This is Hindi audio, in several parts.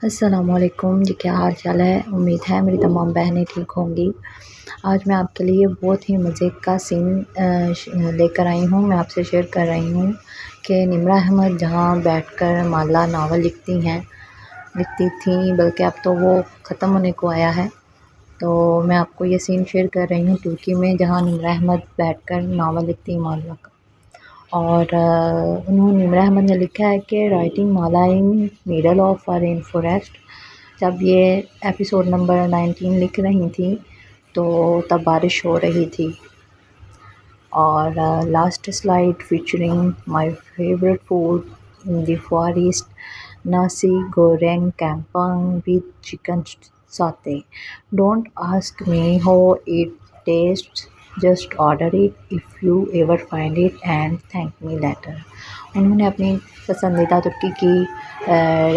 अस्सलामुअलैकुम जी, क्या हाल चाल है। उम्मीद है मेरी तमाम बहनें ठीक होंगी। आज मैं आपके लिए बहुत ही मज़े का सीन लेकर आई हूँ। मैं आपसे शेयर कर रही हूँ कि निम्रा अहमद जहाँ बैठकर माला नावल लिखती थी, बल्कि अब तो वो ख़त्म होने को आया है। तो मैं आपको ये सीन शेयर कर रही हूँ तुर्की में, जहाँ निम्रा अहमद बैठकर नावल लिखती माला का। और उन्होंने निम्रा अहमद ने लिखा है कि writing Mala in middle of a rain forest. जब ये एपिसोड नंबर 19 लिख रही थी तो तब बारिश हो रही थी। और last slide featuring my favourite food in the forest, nasi goreng kampung with chicken satay. Don't ask me how it tastes, just order it if you ever find it and thank me later. उन्होंने अपनी पसंदीदा तुर्की की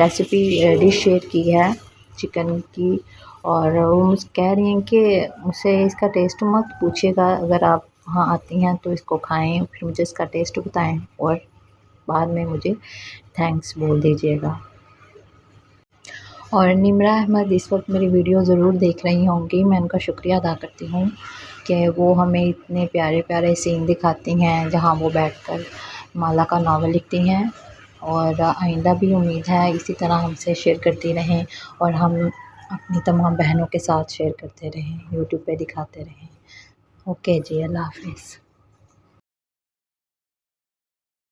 रेसिपी डिश शेयर की है चिकन की, और वो मुझे कह रही हैं कि मुझसे इसका टेस्ट मत पूछिएगा, अगर आप वहाँ आती हैं तो इसको खाएं, फिर मुझे इसका टेस्ट बताएं और बाद में मुझे थैंक्स बोल दीजिएगा। और निम्रा अहमद इस वक्त मेरी वीडियो ज़रूर देख रही होंगी। मैं उनका शुक्रिया अदा करती हूँ कि वो हमें इतने प्यारे प्यारे सीन दिखाती हैं जहाँ वो बैठकर माला का नावल लिखती हैं। और आइंदा भी उम्मीद है इसी तरह हमसे शेयर करती रहें और हम अपनी तमाम बहनों के साथ शेयर करते रहें, यूट्यूब पे दिखाते रहें। ओके जी, अल्लाह हाफ़िज़।